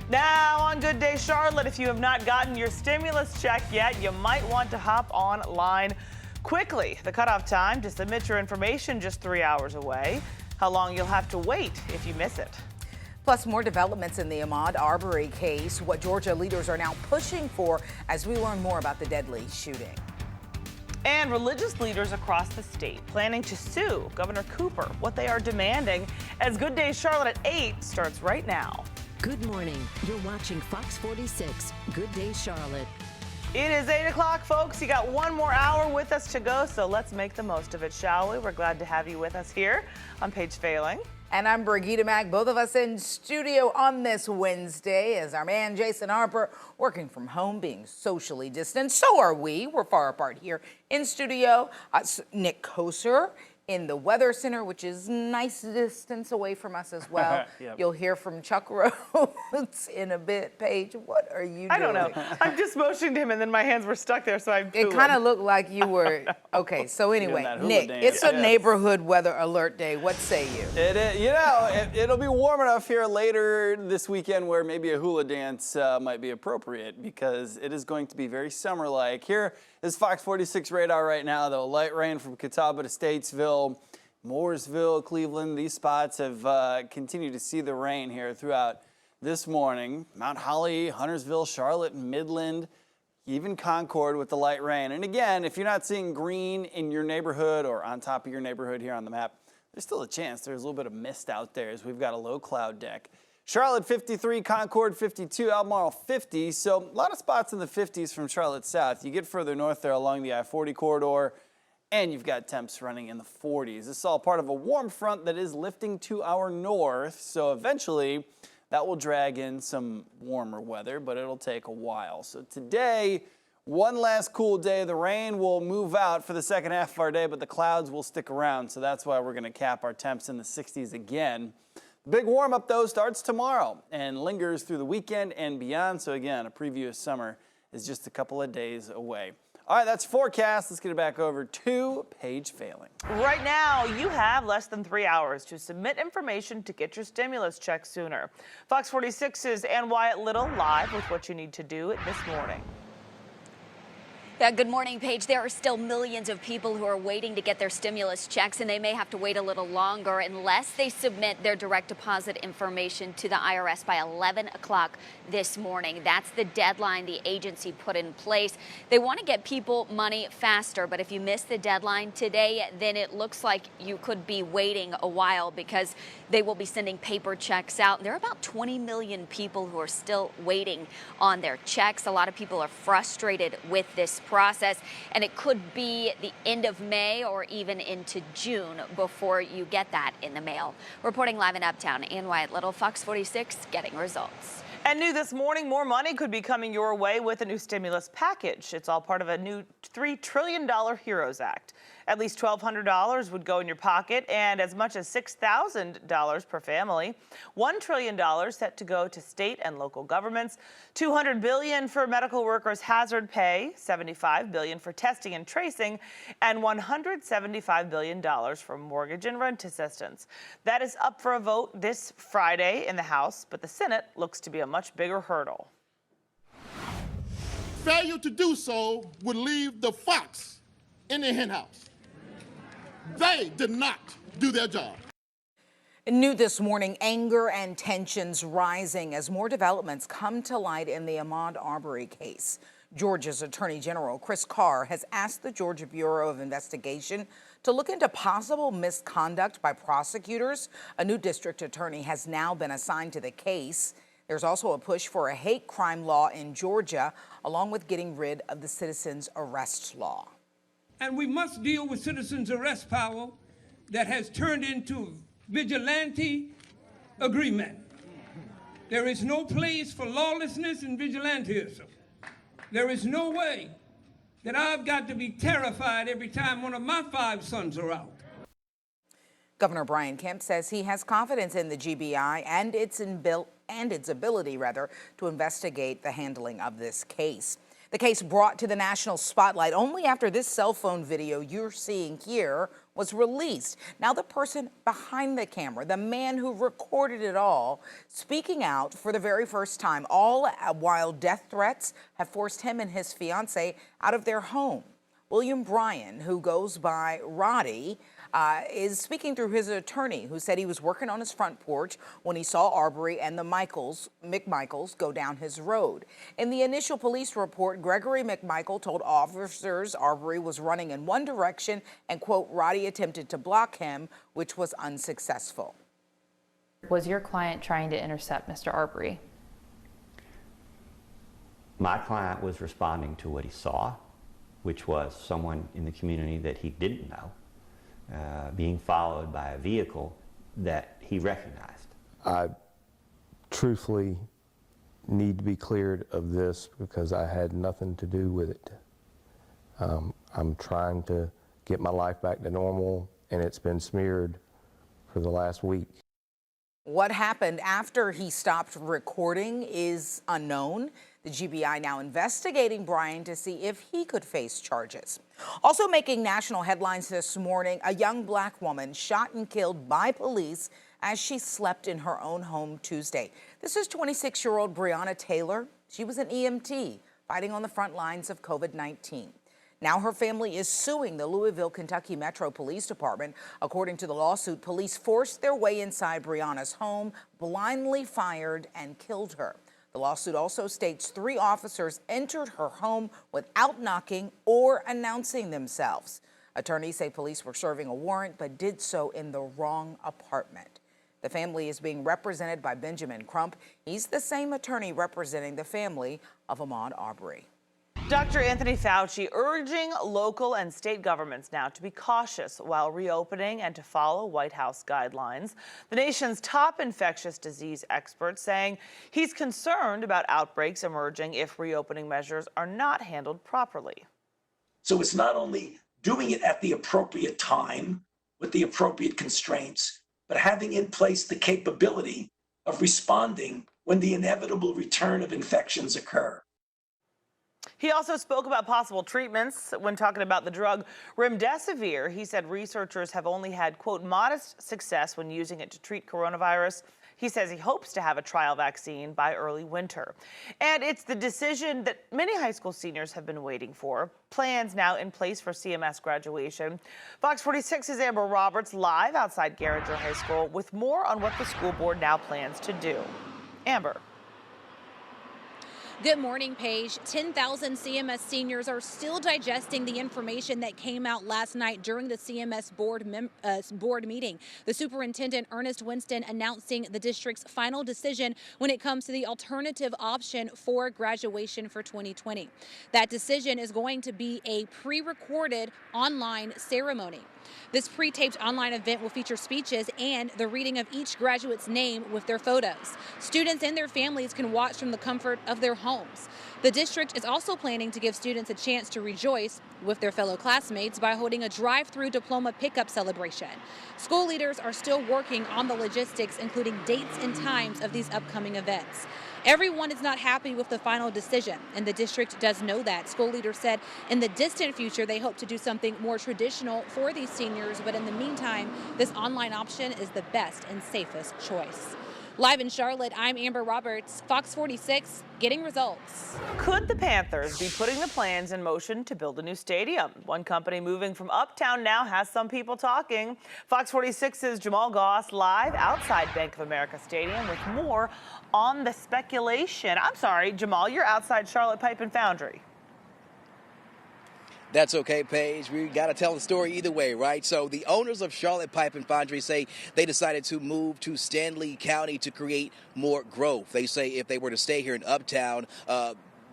Now on Good Day Charlotte, if you have not gotten your stimulus check yet, you might want to hop online quickly. The cutoff time to submit your information just 3 hours away. How long you'll have to wait if you miss it. Plus, more developments in the Ahmaud Arbery case, what Georgia leaders are now pushing for as we learn more about the deadly shooting. And religious leaders across the state planning to sue Governor Cooper, what they are demanding as Good Day Charlotte at 8 starts right now. Good morning. You're watching Fox 46, Good Day Charlotte. It is 8 o'clock, folks. You got one more hour with us to go, so let's make the most of it, shall we? We're glad to have you with us here on Paige Failing. And I'm Brigida Mack, both of us in studio on this Wednesday as our man Jason Harper working from home, being socially distant. So are we. We're far apart here in studio. Nick Koser in the Weather Center, which is nice distance away from us as well. Yep. You'll hear from Chuck Rhodes in a bit. Paige, what are you doing? I don't know. I'm just motioning to him, and then my hands were stuck there, so I It kind of looked like you were. Okay, so anyway, Nick, it's a neighborhood weather alert day. What say you? It is, you know, it'll be warm enough here later this weekend where maybe a hula dance might be appropriate because it is going to be very summer-like. Here is Fox 46 radar right now, though. Light rain from Catawba to Statesville, Mooresville, Cleveland. These spots have continued to see the rain here throughout this morning. Mount Holly, Huntersville, Charlotte, Midland, even Concord with the light rain. And again, if you're not seeing green in your neighborhood or on top of your neighborhood here on the map, there's still a chance there's a little bit of mist out there as we've got a low cloud deck. Charlotte 53, Concord 52, Albemarle 50. So a lot of spots in the 50s from Charlotte south. You get further north there along the I-40 corridor, and you've got temps running in the 40s. This is all part of a warm front that is lifting to our north. So eventually that will drag in some warmer weather, but it'll take a while. So today, one last cool day. The rain will move out for the second half of our day, but the clouds will stick around. So that's why we're going to cap our temps in the 60s again. Big warm-up, though, starts tomorrow and lingers through the weekend and beyond. So, again, a preview of summer is just a couple of days away. All right, that's forecast. Let's get it back over to Paige Failing. Right now, you have less than 3 hours to submit information to get your stimulus check sooner. Fox 46's Ann Wyatt Little live with what you need to do this morning. Yeah, good morning, Paige. There are still millions of people who are waiting to get their stimulus checks, and they may have to wait a little longer unless they submit their direct deposit information to the IRS by 11 o'clock this morning. That's the deadline the agency put in place. They want to get people money faster, but if you miss the deadline today, then it looks like you could be waiting a while because they will be sending paper checks out. There are about 20 million people who are still waiting on their checks. A lot of people are frustrated with this process, and it could be the end of May or even into June before you get that in the mail. Reporting live in Uptown, Ann Wyatt Little, Fox 46, getting results. And new this morning, more money could be coming your way with a new stimulus package. It's all part of a new $3 trillion HEROES Act. At least $1,200 would go in your pocket and as much as $6,000 per family. $1 trillion set to go to state and local governments. $200 billion for medical workers' hazard pay, $75 billion for testing and tracing, and $175 billion for mortgage and rent assistance. That is up for a vote this Friday in the House, but the Senate looks to be a much bigger hurdle. Failure to do so would leave the fox in the henhouse. They did not do their job. New this morning, anger and tensions rising as more developments come to light in the Ahmaud Arbery case. Georgia's Attorney General Chris Carr has asked the Georgia Bureau of Investigation to look into possible misconduct by prosecutors. A new district attorney has now been assigned to the case. There's also a push for a hate crime law in Georgia, along with getting rid of the citizens' arrest law. And we must deal with citizens' arrest power that has turned into vigilante agreement. There is no place for lawlessness and vigilantism. There is no way that I've got to be terrified every time one of my 5 sons are out. Governor Brian Kemp says he has confidence in the GBI and its ability to investigate the handling of this case. The case brought to the national spotlight only after this cell phone video you're seeing here was released. Now the person behind the camera, the man who recorded it all, speaking out for the very first time, all while death threats have forced him and his fiancée out of their home. William Bryan, who goes by Roddy, is speaking through his attorney, who said he was working on his front porch when he saw Arbery and the McMichaels go down his road. In the initial police report, Gregory McMichael told officers Arbery was running in one direction and, quote, Roddy attempted to block him, which was unsuccessful. Was your client trying to intercept Mr. Arbery? My client was responding to what he saw, which was someone in the community that he didn't know being followed by a vehicle that he recognized. I truthfully need to be cleared of this because I had nothing to do with it. I'm trying to get my life back to normal, and it's been smeared for the last week. What happened after he stopped recording is unknown. The GBI now investigating Bryan to see if he could face charges. Also making national headlines this morning, a young black woman shot and killed by police as she slept in her own home Tuesday. This is 26-year-old Breonna Taylor. She was an EMT fighting on the front lines of COVID-19. Now her family is suing the Louisville, Kentucky Metro Police Department. According to the lawsuit, police forced their way inside Breonna's home, blindly fired and killed her. The lawsuit also states 3 officers entered her home without knocking or announcing themselves. Attorneys say police were serving a warrant but did so in the wrong apartment. The family is being represented by Benjamin Crump. He's the same attorney representing the family of Ahmaud Arbery. Dr. Anthony Fauci urging local and state governments now to be cautious while reopening and to follow White House guidelines. The nation's top infectious disease expert saying he's concerned about outbreaks emerging if reopening measures are not handled properly. So it's not only doing it at the appropriate time with the appropriate constraints, but having in place the capability of responding when the inevitable return of infections occur. He also spoke about possible treatments when talking about the drug remdesivir. He said researchers have only had, quote, modest success when using it to treat coronavirus. He says he hopes to have a trial vaccine by early winter. And it's the decision that many high school seniors have been waiting for. Plans now in place for CMS graduation. Fox 46's Amber Roberts live outside Garinger High School with more on what the school board now plans to do. Amber. Good morning, Paige. 10,000 CMS seniors are still digesting the information that came out last night during the CMS board meeting. The superintendent, Ernest Winston, announcing the district's final decision when it comes to the alternative option for graduation for 2020. That decision is going to be a pre-recorded online ceremony. This pre-taped online event will feature speeches and the reading of each graduate's name with their photos. Students and their families can watch from the comfort of their homes. The district is also planning to give students a chance to rejoice with their fellow classmates by holding a drive-through diploma pickup celebration. School leaders are still working on the logistics, including dates and times of these upcoming events. Everyone is not happy with the final decision, and the district does know that. School leaders said in the distant future they hope to do something more traditional for these seniors, but in the meantime, this online option is the best and safest choice. Live in Charlotte, I'm Amber Roberts, Fox 46, getting results. Could the Panthers be putting the plans in motion to build a new stadium? One company moving from uptown now has some people talking. Fox 46's Jamal Goss live outside Bank of America Stadium with more on the speculation. I'm sorry, Jamal, you're outside Charlotte Pipe and Foundry. That's okay, Paige. We got to tell the story either way, right? So the owners of Charlotte Pipe and Foundry say they decided to move to Stanley County to create more growth. They say if they were to stay here in Uptown,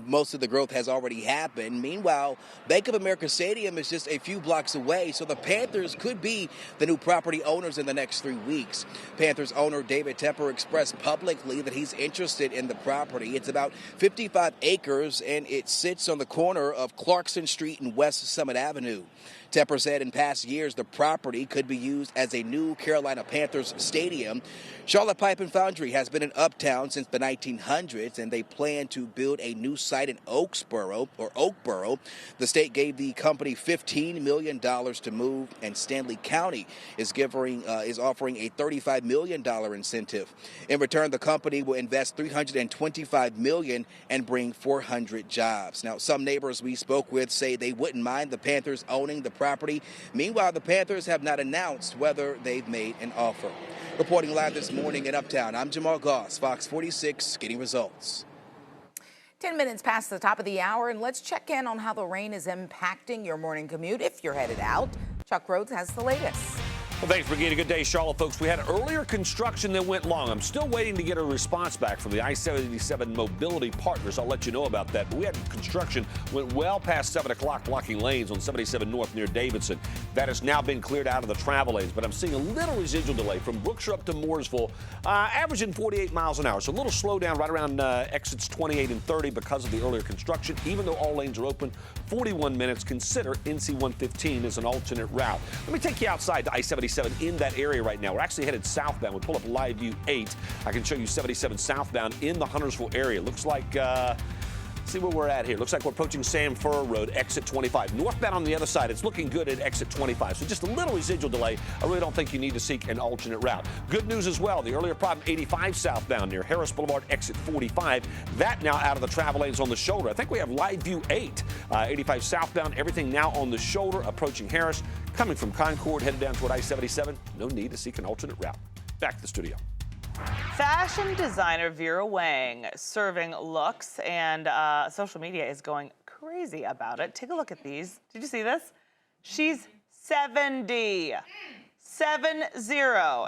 most of the growth has already happened. Meanwhile, Bank of America Stadium is just a few blocks away, so the Panthers could be the new property owners in the next 3 weeks. Panthers owner David Tepper expressed publicly that he's interested in the property. It's about 55 acres, and it sits on the corner of Clarkson Street and West Summit Avenue. Tepper said in past years the property could be used as a new Carolina Panthers stadium. Charlotte Pipe and Foundry has been in Uptown since the 1900s, and they plan to build a new site in Oakboro. The state gave the company $15 million to move, and Stanley County is offering a $35 million incentive. In return, the company will invest $325 million and bring 400 jobs. Now, some neighbors we spoke with say they wouldn't mind the Panthers owning the property. Meanwhile, the Panthers have not announced whether they've made an offer. Reporting live this morning in Uptown, I'm Jamal Goss, Fox 46, getting results. 10 minutes past the top of the hour, and let's check in on how the rain is impacting your morning commute if you're headed out. Chuck Rhodes has the latest. Well, thanks, Brigida. Good day, Charlotte, folks. We had earlier construction that went long. I'm still waiting to get a response back from the I-77 Mobility Partners. I'll let you know about that. But we had construction went well past 7 o'clock, blocking lanes on 77 North near Davidson. That has now been cleared out of the travel lanes, but I'm seeing a little residual delay from Brookshire up to Mooresville, averaging 48 miles an hour. So a little slowdown right around exits 28 and 30 because of the earlier construction. Even though all lanes are open, 41 minutes. Consider NC 115 as an alternate route. Let me take you outside to I-77 in that area right now. We're actually headed southbound. We pull up Live View 8. I can show you 77 southbound in the Huntersville area. Looks like, see where we're at here. Looks like we're approaching Sam Furrow Road, exit 25. Northbound on the other side, it's looking good at exit 25. So just a little residual delay. I really don't think you need to seek an alternate route. Good news as well. The earlier problem, 85 southbound near Harris Boulevard, exit 45. That now out of the travel lanes on the shoulder. I think we have Live View 8. 85 southbound, everything now on the shoulder, approaching Harris. Coming from Concord, headed down toward I-77. No need to seek an alternate route. Back to the studio. Fashion designer Vera Wang serving looks, and social media is going crazy about it. Take a look at these. Did you see this? She's 70. 70.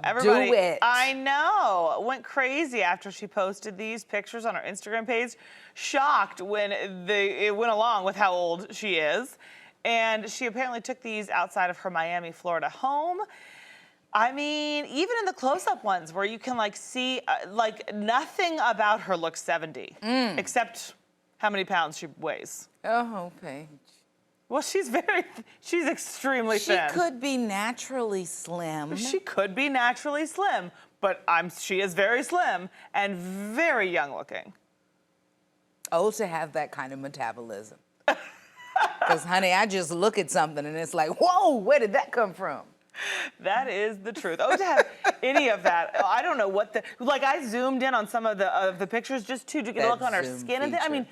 Everybody, do it. I know. Went crazy after she posted these pictures on her Instagram page. Shocked when it went along with how old she is. And she apparently took these outside of her Miami, Florida home. I mean, even in the close-up ones where you can like see, like nothing about her looks 70, except how many pounds she weighs. Oh, Paige. Well, she's extremely thin. She could be naturally slim. She could be naturally slim, but she is very slim and very young looking. Oh, to have that kind of metabolism. Because, honey, I just look at something and it's like, whoa, where did that come from? That is the truth. Oh, to have any of that, I don't know what I zoomed in on some of the pictures just to get a look on her skin. And I mean,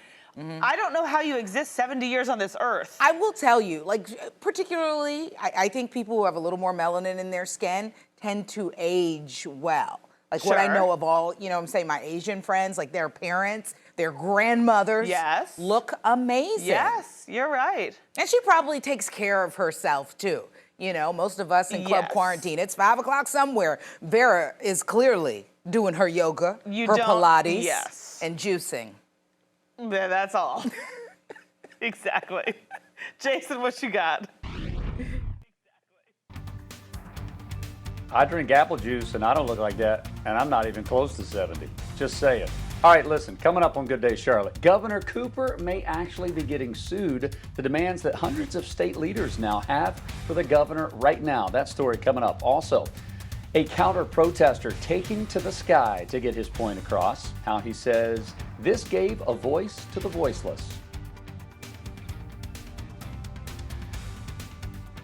I don't know how you exist 70 years on this earth. I will tell you, like, particularly, I think people who have a little more melanin in their skin tend to age well. Like what I know of all, you know what I'm saying, my Asian friends, like their parents, their grandmothers look amazing. Yes, you're right. And she probably takes care of herself too. You know, most of us in club quarantine, it's 5 o'clock somewhere. Vera is clearly doing her yoga, her Pilates, and juicing. Yeah, that's all. Exactly. Jason, what you got? I drink apple juice and I don't look like that, and I'm not even close to 70. Just saying. All right, listen, coming up on Good Day Charlotte, Governor Cooper may actually be getting sued. The demands that hundreds of state leaders now have for the governor right now. That story coming up. Also, a counter-protester taking to the sky to get his point across, how he says this gave a voice to the voiceless.